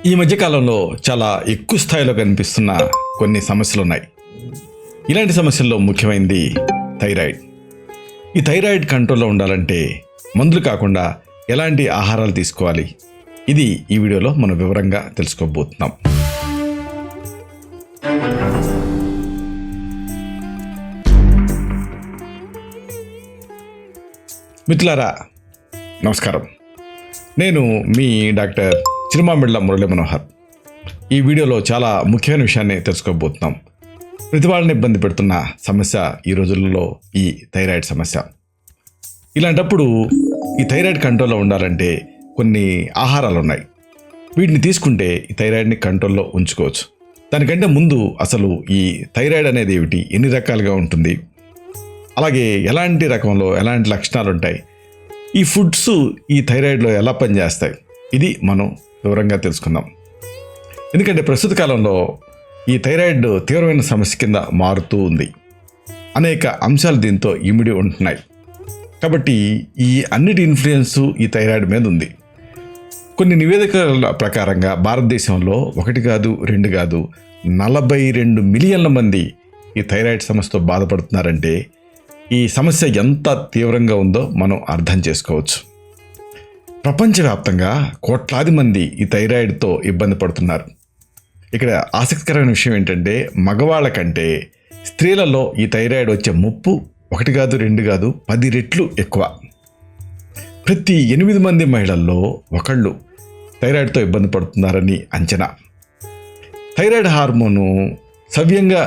ఈ మధ్యకాలంలో చాలా ఎక్కువ స్థాయిలో కనిపిస్తున్న కొన్ని సమస్యలు ఉన్నాయి. ఇలాంటి సమస్యల్లో ముఖ్యమైనది థైరాయిడ్. ఈ థైరాయిడ్ కంట్రోల్లో ఉండాలంటే మందులు కాకుండా ఎలాంటి ఆహారాలు తీసుకోవాలి, ఇది ఈ వీడియోలో మనం వివరంగా తెలుసుకోబోతున్నాం. మిత్రులారా నమస్కారం. నేను మీ డాక్టర్ చిరుమామిళ్ళ మురళీ మనోహర్. ఈ వీడియోలో చాలా ముఖ్యమైన విషయాన్ని తెలుసుకోబోతున్నాం. ప్రతి వాళ్ళని ఇబ్బంది పెడుతున్న సమస్య ఈ రోజుల్లో ఈ థైరాయిడ్ సమస్య. ఇలాంటప్పుడు ఈ థైరాయిడ్ కంట్రోల్లో ఉండాలంటే కొన్ని ఆహారాలు ఉన్నాయి. వీటిని తీసుకుంటే ఈ థైరాయిడ్ని కంట్రోల్లో ఉంచుకోవచ్చు. దానికంటే ముందు అసలు ఈ థైరాయిడ్ అనేది ఏమిటి, ఎన్ని రకాలుగా ఉంటుంది, అలాగే ఎలాంటి రకంలో ఎలాంటి లక్షణాలు ఉంటాయి, ఈ ఫుడ్స్ ఈ థైరాయిడ్లో ఎలా పనిచేస్తాయి, ఇది మనం వివరంగా తెలుసుకుందాం. ఎందుకంటే ప్రస్తుత కాలంలో ఈ థైరాయిడ్ తీవ్రమైన సమస్య కింద మారుతూ ఉంది. అనేక అంశాలు దీంతో ఇమిడి ఉంటున్నాయి. కాబట్టి ఈ అన్నిటి ఇన్ఫ్లుయెన్స్ ఈ థైరాయిడ్ మీద ఉంది. కొన్ని నివేదికల ప్రకారంగా భారతదేశంలో 1 కాదు 2 కాదు 42 మిలియన్ల మంది ఈ థైరాయిడ్ సమస్యతో బాధపడుతున్నారంటే ఈ సమస్య ఎంత తీవ్రంగా ఉందో మనం అర్థం చేసుకోవచ్చు. ప్రపంచవ్యాప్తంగా కోట్లాది మంది ఈ థైరాయిడ్తో ఇబ్బంది పడుతున్నారు. ఇక్కడ ఆసక్తికరమైన విషయం ఏంటంటే మగవాళ్ళ కంటే స్త్రీలలో ఈ థైరాయిడ్ వచ్చే ముప్పు 1 కాదు 2 కాదు 10 రెట్లు ఎక్కువ. ప్రతి 8 మంది మహిళల్లో ఒకళ్ళు థైరాయిడ్తో ఇబ్బంది పడుతున్నారని అంచనా. థైరాయిడ్ హార్మోను సవ్యంగా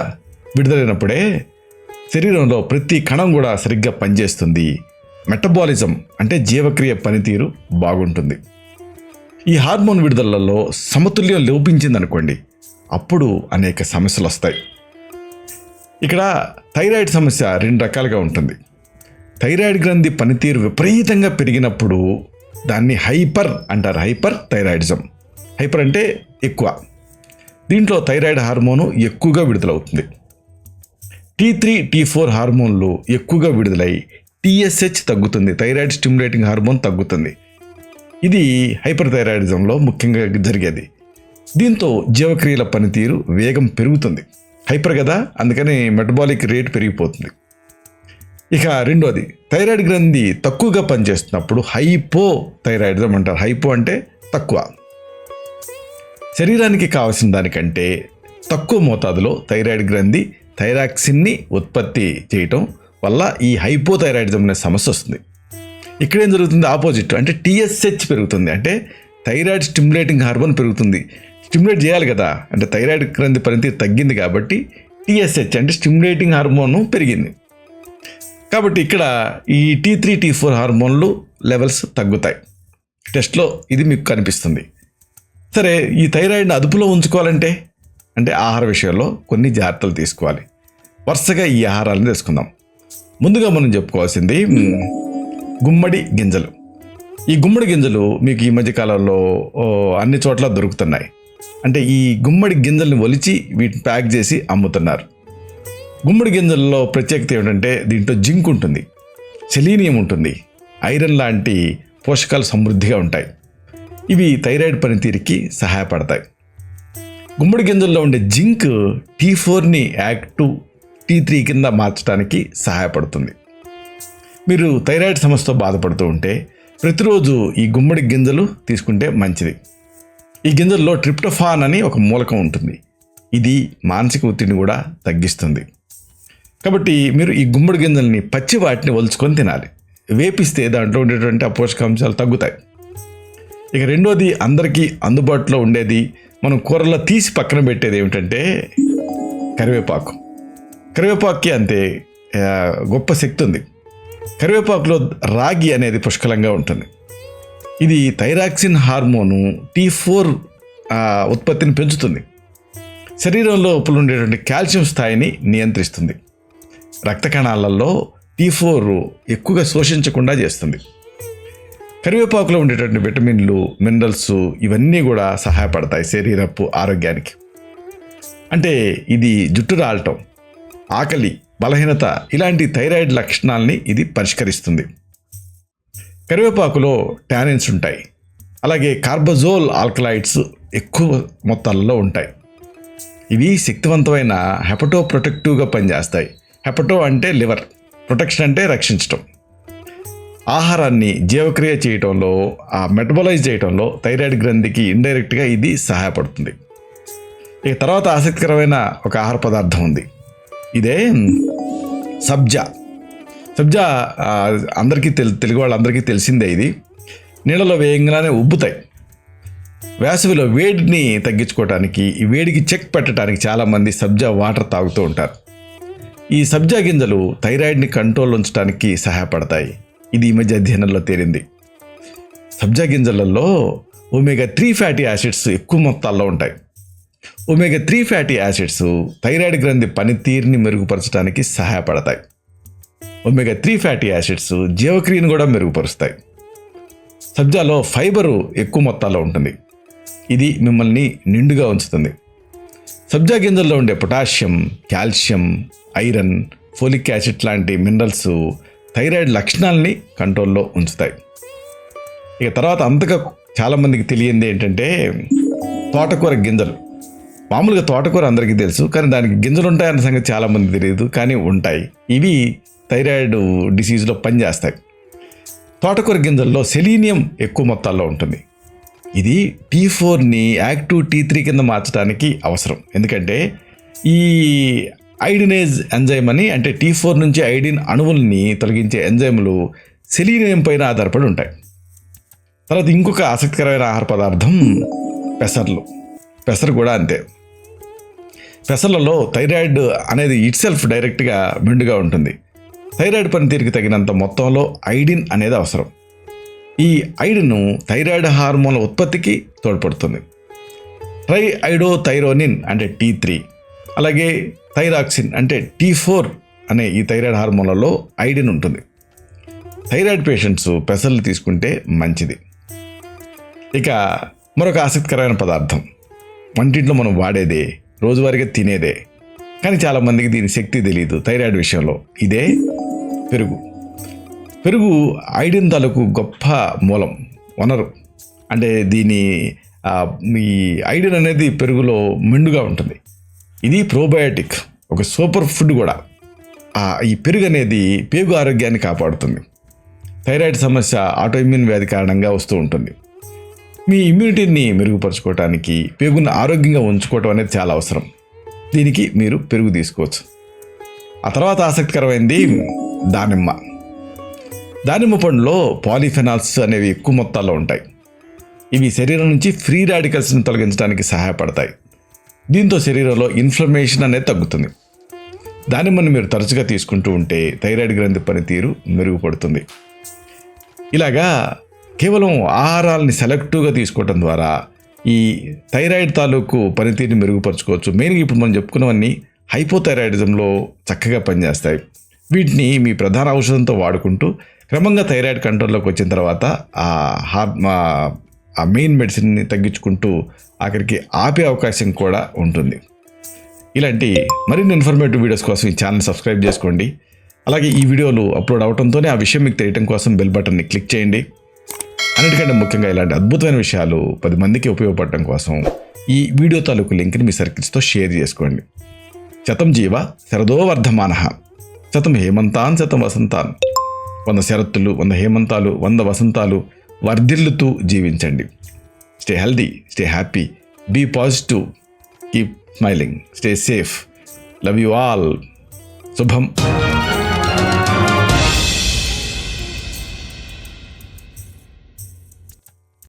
విడుదలైనప్పుడే శరీరంలో ప్రతి కణం కూడా సరిగ్గా పనిచేస్తుంది. మెటబాలిజం అంటే జీవక్రియ పనితీరు బాగుంటుంది. ఈ హార్మోన్ విడుదలలో సమతుల్యం లోపించిందనుకోండి, అప్పుడు అనేక సమస్యలు వస్తాయి. ఇక్కడ థైరాయిడ్ సమస్య 2 రకాలుగా ఉంటుంది. థైరాయిడ్ గ్రంథి పనితీరు విపరీతంగా పెరిగినప్పుడు దాన్ని హైపర్ అంటారు. Hyper thyroidism. హైపర్ అంటే ఎక్కువ. దీంట్లో థైరాయిడ్ హార్మోను ఎక్కువగా విడుదలవుతుంది. T3, T4 హార్మోన్లు ఎక్కువగా విడుదలై TSH తగ్గుతుంది. థైరాయిడ్ స్టిమ్యులేటింగ్ హార్మోన్ తగ్గుతుంది. ఇది హైపర్ థైరాయిడిజంలో ముఖ్యంగా జరిగేది. దీంతో జీవక్రియల పనితీరు వేగం పెరుగుతుంది. హైపర్ కదా, అందుకని మెటబాలిక్ రేట్ పెరిగిపోతుంది. ఇక రెండోది, థైరాయిడ్ గ్రంథి తక్కువగా పనిచేస్తున్నప్పుడు హైపో థైరాయిడిజం అంటారు. హైపో అంటే తక్కువ. శరీరానికి కావాల్సిన దానికంటే తక్కువ మోతాదులో థైరాయిడ్ గ్రంథి థైరాక్సిన్ని ఉత్పత్తి చేయటం వల్ల ఈ హైపోథైరాయిడిజం అనే సమస్య వస్తుంది. ఇక్కడేం జరుగుతుంది, ఆపోజిట్. అంటే TSH పెరుగుతుంది. అంటే థైరాయిడ్ స్టిమ్యులేటింగ్ హార్మోన్ పెరుగుతుంది. స్టిమ్యులేట్ చేయాలి కదా, అంటే థైరాయిడ్ గ్రంథి పనితీరు తగ్గింది కాబట్టి TSH అంటే స్టిమ్యులేటింగ్ హార్మోన్ పెరిగింది. కాబట్టి ఇక్కడ ఈ T3, T4 హార్మోన్లు లెవెల్స్ తగ్గుతాయి. టెస్ట్లో ఇది మీకు కనిపిస్తుంది. సరే, ఈ థైరాయిడ్ని అదుపులో ఉంచుకోవాలంటే అంటే ఆహార విషయంలో కొన్ని జాగ్రత్తలు తీసుకోవాలి. వరుసగా ఈ ఆహారాలను తెలుసుకుందాం. ముందుగా మనం చెప్పుకోవాల్సింది గుమ్మడి గింజలు. ఈ గుమ్మడి గింజలు మీకు ఈ మధ్యకాలంలో అన్ని చోట్ల దొరుకుతున్నాయి. అంటే ఈ గుమ్మడి గింజల్ని ఒలిచి వీటిని ప్యాక్ చేసి అమ్ముతున్నారు. గుమ్మడి గింజల్లో ప్రత్యేకత ఏమిటంటే దీంట్లో జింక్ ఉంటుంది, సెలీనియం ఉంటుంది, ఐరన్ లాంటి పోషకాలు సమృద్ధిగా ఉంటాయి. ఇవి థైరాయిడ్ పనితీరుకి సహాయపడతాయి. గుమ్మడి గింజల్లో ఉండే జింక్ T4ని యాక్టివ్ T3 కింద మార్చడానికి సహాయపడుతుంది. మీరు థైరాయిడ్ సమస్యతో బాధపడుతూ ఉంటే ప్రతిరోజు ఈ గుమ్మడి గింజలు తీసుకుంటే మంచిది. ఈ గింజల్లో ట్రిప్టోఫాన్ అని ఒక మూలకం ఉంటుంది. ఇది మానసిక ఒత్తిడిని కూడా తగ్గిస్తుంది. కాబట్టి మీరు ఈ గుమ్మడి గింజల్ని పచ్చి వాటిని ఒలుచుకొని తినాలి. వేపిస్తే దాంట్లో ఉండేటువంటి పోషకాంశాలు తగ్గుతాయి. ఇక రెండోది, అందరికీ అందుబాటులో ఉండేది, మనం కూరల్లో తీసి పక్కన పెట్టేది ఏమిటంటే కరివేపాకు. కరివేపాకుకి అంతే గొప్ప శక్తి ఉంది. కరివేపాకులో రాగి అనేది పుష్కలంగా ఉంటుంది. ఇది థైరాక్సిన్ హార్మోను T4 ఉత్పత్తిని పెంచుతుంది. శరీరంలో లోపల ఉండేటువంటి కాల్షియం స్థాయిని నియంత్రిస్తుంది. రక్త కణాలలో T4 ఎక్కువగా శోషించకుండా చేస్తుంది. కరివేపాకులో ఉండేటువంటి విటమిన్లు, మినరల్స్ ఇవన్నీ కూడా సహాయపడతాయి శరీరపు ఆరోగ్యానికి. అంటే ఇది జుట్టు రాలటం, ఆకలి, బలహీనత ఇలాంటి థైరాయిడ్ లక్షణాలని ఇది పరిష్కరిస్తుంది. కరివేపాకులో టానిన్స్ ఉంటాయి. అలాగే కార్బజోల్ ఆల్కలాయిడ్స్ ఎక్కువ మొత్తాలలో ఉంటాయి. ఇవి శక్తివంతమైన హెపటో ప్రొటెక్టివ్గా పనిచేస్తాయి. హెపటో అంటే లివర్, ప్రొటెక్షన్ అంటే రక్షించటం. ఆహారాన్ని జీవక్రియ చేయటంలో, మెటబలైజ్ చేయటంలో థైరాయిడ్ గ్రంథికి ఇండైరెక్ట్గా ఇది సహాయపడుతుంది. ఇక తర్వాత ఆసక్తికరమైన ఒక ఆహార పదార్థం ఉంది. ఇదే సబ్జా. సబ్జా అందరికీ తెలుగు వాళ్ళందరికీ తెలిసిందే. ఇది నీళ్ళలో వేయంగానే ఉబ్బుతాయి. వేసవిలో వేడిని తగ్గించుకోవడానికి, ఈ వేడికి చెక్ పెట్టడానికి చాలామంది సబ్జా వాటర్ తాగుతూ ఉంటారు. ఈ సబ్జా గింజలు థైరాయిడ్ని కంట్రోల్ ఉంచడానికి సహాయపడతాయి. ఇది ఈ మధ్య అధ్యయనంలో తేలింది. సబ్జా గింజలలో ఒమేగా-3 ఫ్యాటీ యాసిడ్స్ ఎక్కువ మొత్తాల్లో ఉంటాయి. ఒమేగా-3 ఫ్యాటీ యాసిడ్స్ థైరాయిడ్ గ్రంథి పనితీరుని మెరుగుపరచడానికి సహాయపడతాయి. ఒమేగా-3 ఫ్యాటీ యాసిడ్స్ జీవక్రియను కూడా మెరుగుపరుస్తాయి. సబ్జాలో ఫైబరు ఎక్కువ మొత్తాల్లో ఉంటుంది. ఇది మిమ్మల్ని నిండుగా ఉంచుతుంది. సబ్జా గింజల్లో ఉండే potassium, calcium, iron, folic acid లాంటి మినరల్స్ థైరాయిడ్ లక్షణాలని కంట్రోల్లో ఉంచుతాయి. ఇక తర్వాత అంతగా చాలామందికి తెలియంది ఏంటంటే తోటకూర గింజలు. మామూలుగా తోటకూర అందరికీ తెలుసు, కానీ దానికి గింజలు ఉంటాయన్న సంగతి చాలామంది తెలియదు, కానీ ఉంటాయి. ఇవి థైరాయిడ్ డిసీజ్లో పనిచేస్తాయి. తోటకూర గింజల్లో సెలీనియం ఎక్కువ మొత్తాల్లో ఉంటుంది. ఇది T4ని యాక్టివ్ T3 కింద మార్చడానికి అవసరం. ఎందుకంటే ఈ ఐడినేజ్ ఎంజైమ్ అని, అంటే T4 నుంచి ఐడిన్ అణువుల్ని తొలగించే ఎంజైములు సెలీనియం పైన ఆధారపడి ఉంటాయి. తర్వాత ఇంకొక ఆసక్తికరమైన ఆహార పదార్థం పెసర్లు. పెసరు కూడా అంతే. పెసర్లలో థైరాయిడ్ అనేది ఇట్ సెల్ఫ్ డైరెక్ట్గా మెండుగా ఉంటుంది. థైరాయిడ్ పనితీరుకి తగినంత మొత్తంలో ఐడిన్ అనేది అవసరం. ఈ ఐడిన్ థైరాయిడ్ హార్మోన్ల ఉత్పత్తికి తోడ్పడుతుంది. ట్రైఐడోథైరోనిన్ అంటే T3, అలాగే థైరాక్సిన్ అంటే T4 అనే ఈ థైరాయిడ్ హార్మోన్లలో ఐడిన్ ఉంటుంది. థైరాయిడ్ పేషెంట్స్ పెసర్లు తీసుకుంటే మంచిది. ఇక మరొక ఆసక్తికరమైన పదార్థం, వంటింట్లో మనం వాడేదే, రోజువారీగా తినేదే, కానీ చాలామందికి దీని శక్తి తెలియదు థైరాయిడ్ విషయంలో. ఇదే పెరుగు. పెరుగు ఐడిన్ తాలూకు గొప్ప మూలం, వనరు. అంటే ఈ ఐడిన్ అనేది పెరుగులో మెండుగా ఉంటుంది. ఇది ప్రోబయోటిక్, ఒక సూపర్ ఫుడ్ కూడా. ఈ పెరుగు అనేది పేగు ఆరోగ్యాన్ని కాపాడుతుంది. థైరాయిడ్ సమస్య ఆటోఇమ్యూన్ వ్యాధి కారణంగా వస్తూ ఉంటుంది. మీ ఇమ్యూనిటీని మెరుగుపరచుకోవడానికి, పేగును ఆరోగ్యంగా ఉంచుకోవటం అనేది చాలా అవసరం. దీనికి మీరు పెరుగు తీసుకోవచ్చు. ఆ తర్వాత ఆసక్తికరమైనది దానిమ్మ. దానిమ్మ పండులో పాలిఫెనాల్స్ అనేవి ఎక్కువ మొత్తాల్లో ఉంటాయి. ఇవి శరీరం నుంచి ఫ్రీ రాడికల్స్ని తొలగించడానికి సహాయపడతాయి. దీంతో శరీరంలో ఇన్ఫ్లమేషన్ అనేది తగ్గుతుంది. దానిమ్మని మీరు తరచుగా తీసుకుంటూ ఉంటే థైరాయిడ్ గ్రంథి పనితీరు మెరుగుపడుతుంది. ఇలాగా కేవలం ఆహారాలని సెలెక్టివ్గా తీసుకోవడం ద్వారా ఈ థైరాయిడ్ తాలూకు పనితీరుని మెరుగుపరచుకోవచ్చు. మెయిన్గా ఇప్పుడు మనం చెప్పుకున్నవన్నీ హైపోథైరాయిడిజంలో చక్కగా పనిచేస్తాయి. వీటిని మీ ప్రధాన ఔషధంతో వాడుకుంటూ క్రమంగా థైరాయిడ్ కంట్రోల్లోకి వచ్చిన తర్వాత ఆ మెయిన్ మెడిసిన్ని తగ్గించుకుంటూ ఆఖరికి ఆపే అవకాశం కూడా ఉంటుంది. ఇలాంటి మరిన్ని ఇన్ఫర్మేటివ్ వీడియోస్ కోసం ఈ ఛానల్ సబ్స్క్రైబ్ చేసుకోండి. అలాగే ఈ వీడియోలు అప్లోడ్ అవడంతోనే ఆ విషయం మీకు తెలియడం కోసం బెల్ బటన్ని క్లిక్ చేయండి. అన్నిటికంటే ముఖ్యంగా ఇలాంటి అద్భుతమైన విషయాలు 10 మందికి ఉపయోగపడటం కోసం ఈ వీడియో తాలూకు లింక్ని మీ సర్కిల్స్తో షేర్ చేసుకోండి. శతం జీవ శరదో వర్ధమానః, శతం హేమంతాన్ శతం వసంతాన్. 100 శరత్తులు, 100 హేమంతాలు, 100 వసంతాలు వర్ధిల్లుతూ జీవించండి. Stay healthy, stay happy, be positive, keep smiling, stay safe. Love you all. శుభం.